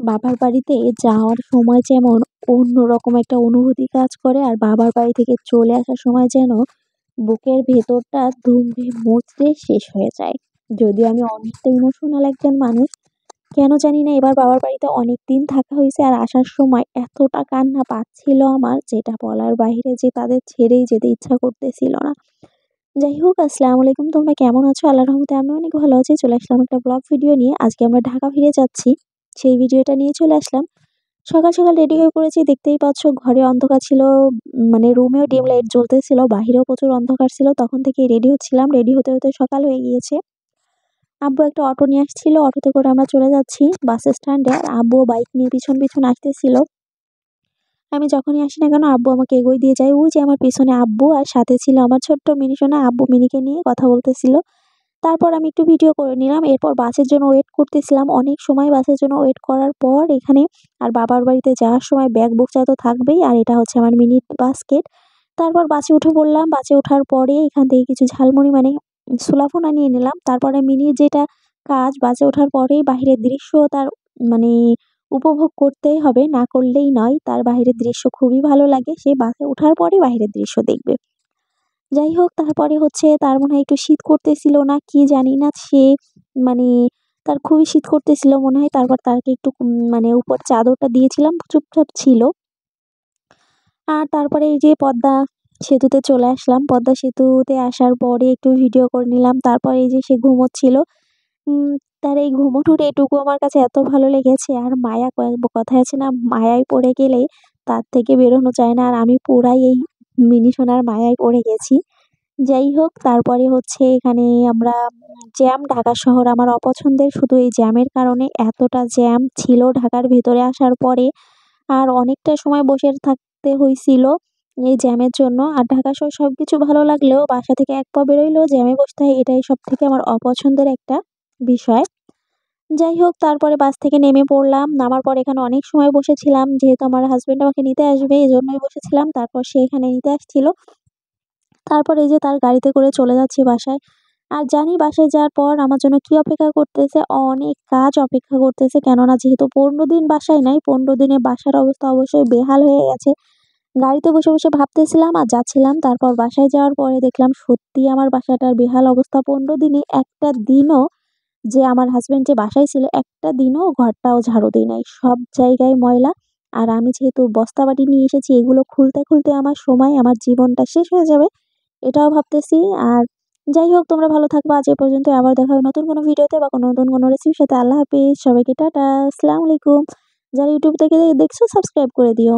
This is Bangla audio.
বাবার বাড়িতে যাওয়ার সময় যেমন অন্যরকম একটা অনুভূতি কাজ করে, আর বাবার বাড়ি থেকে চলে আসার সময় যেন বুকের ভেতরটা দুমড়ে মুচড়ে শেষ হয়ে যায়। যদিও আমি অনেকটা ইমোশনাল একজন মানুষ, কেন জানি না এবার বাবার বাড়িতে অনেকদিন থাকা হয়েছে, আর আসার সময় এতটা কান্না পাচ্ছিল আমার, যেটা বলার বাইরে, যে তাদের ছেড়েই যেতে ইচ্ছা করতেছিল না। যাই হোক, আসসালামু আলাইকুম। তোমরা কেমন আছো? আল্লাহর রহমতে আমি অনেক ভালো আছি। চলে আসলাম একটা ব্লগ ভিডিও নিয়ে। আজকে আমরা ঢাকা ফিরে যাচ্ছি, সেই ভিডিওটা নিয়ে চলে আসলাম। সকাল সকাল রেডি হয়ে পড়েছি, দেখতেই পাচ্ছ। ঘরে অন্ধকার ছিল, মানে রুমেও ডিম লাইট জ্বলতেছিল, বাহিরেও প্রচুর অন্ধকার ছিল। তখন থেকেই রেডি হচ্ছিলাম, রেডি হতে হতে সকাল হয়ে গিয়েছে। আব্বু একটা অটো নিয়ে আসছিল, অটোতে করে আমরা চলে যাচ্ছি বাস স্ট্যান্ডে, আর আব্বু বাইক নিয়ে পিছন পিছন আসতেছিল। আমি যখনই আসি না কেন আব্বু আমাকে এগোয় দিয়ে যায়। ওই যে আমার পেছনে আব্বু, আর সাথে ছিল আমার ছোট্ট মিনি সোনা। আব্বু মিনিকে নিয়ে কথা বলতেছিল। তারপর আমি একটু ভিডিও করে নিলাম। এরপর বাসের জন্য ওয়েট করতেছিলাম। অনেক সময় বাসের জন্য ওয়েট করার পর এখানে, আর বাবার বাড়িতে যাওয়ার সময় ব্যাগ বোকচা তো থাকবেই, আর এটা হচ্ছে আমার মিনি বাস্কেট। তারপর বাসে উঠে পড়লাম। বাসে ওঠার পরে এখান থেকে কিছু ঝালমুড়ি, মানে সুলাফোনা নিয়ে নিলাম। তারপরে মিনির যেটা কাজ, বাসে ওঠার পরেই বাহিরের দৃশ্য তার, মানে উপভোগ করতেই হবে, না করলেই নয়। তার বাহিরের দৃশ্য খুবই ভালো লাগে। সে বাসে ওঠার পরে বাহিরের দৃশ্য দেখবে। যাই হোক, তারপরে হচ্ছে তার মনে হয় একটু শীত করতেছিল, না কি জানি না, সে মানে তার খুবই শীত করতেছিল মনে হয়। তারপর তাকে একটু মানে উপর চাদরটা দিয়েছিলাম, চুপচাপ ছিল। আর তারপরে এই যে পদ্মা সেতুতে চলে আসলাম। পদ্মা সেতুতে আসার পরে একটু ভিডিও করে নিলাম। তারপর এই যে সে ঘুমোচ্ছিল। উম তার এই ঘুমোনোর এটুকু আমার কাছে এত ভালো লেগেছে। আর মায়া, কথায় আছে না, মায়ায় পড়ে গেলে তার থেকে বেরোনো যায় না। আর আমি পুরাই এই মিনি সোনার মায়ায় পড়ে গেছি। যাই হোক, তারপরে হচ্ছে এখানে আমরা জ্যাম, ঢাকা শহর আমার অপছন্দের। শুধু এই জ্যামের কারণে এতটা জ্যাম ছিল ঢাকার ভেতরে আসার পরে, আর অনেকটা সময় বসে থাকতে হইছিল এই জ্যামের জন্য। আর ঢাকা শহর সবকিছু ভালো লাগলেও বাসা থেকে এক পা বেরোইলেও জ্যামে বসতে হয়, এটাই সবথেকে আমার অপছন্দের একটা বিষয়। যাই হোক, তারপরে বাস থেকে নেমে পড়লাম। নামার পর এখানে অনেক সময় বসেছিলাম, যেহেতু আমার হাসব্যান্ড আমাকে নিতে আসবে এজন্যই বসেছিলাম। তারপর সে এখানে নিতে আসছিল। তারপর এই যে তার গাড়িতে করে চলে যাচ্ছি বাসায়। আর জানি বাসায় যাওয়ার পর আমার জন্য কি অপেক্ষা করতেছে, অনেক কাজ অপেক্ষা করতেছে। কেননা যেহেতু ১৫ দিন বাসায় নাই, ১৫ দিনে বাসার অবস্থা অবশ্যই বেহাল হয়ে গেছে। গাড়িতে বসে বসে ভাবতেছিলাম আর যাচ্ছিলাম। তারপর বাসায় যাওয়ার পরে দেখলাম সত্যিই আমার বাসাটার বেহাল অবস্থা। ১৫ দিনে একটা দিনও, যে আমার হাসব্যান্ড যে বাসায় ছিল, একটা দিনও ঘরটাও ঝাড়ু দেই নাই। সব জায়গায় ময়লা। আর আমি যেহেতু বস্তাবাটি নিয়ে এসেছি, এগুলো খুলতে খুলতে আমার সময়, আমার জীবনটা শেষ হয়ে যাবে, এটাও ভাবতেছি। আর যাই হোক, তোমরা ভালো থাকবা। আজ এ পর্যন্ত। আবার দেখা হবে নতুন কোনো ভিডিওতে বা নতুন কোনো রেসিপির সাথে। আল্লাহ হাফেজ। সবাইকে টাটা। আসসালামু আলাইকুম। যারা ইউটিউব থেকে দেখছো সাবস্ক্রাইব করে দিও।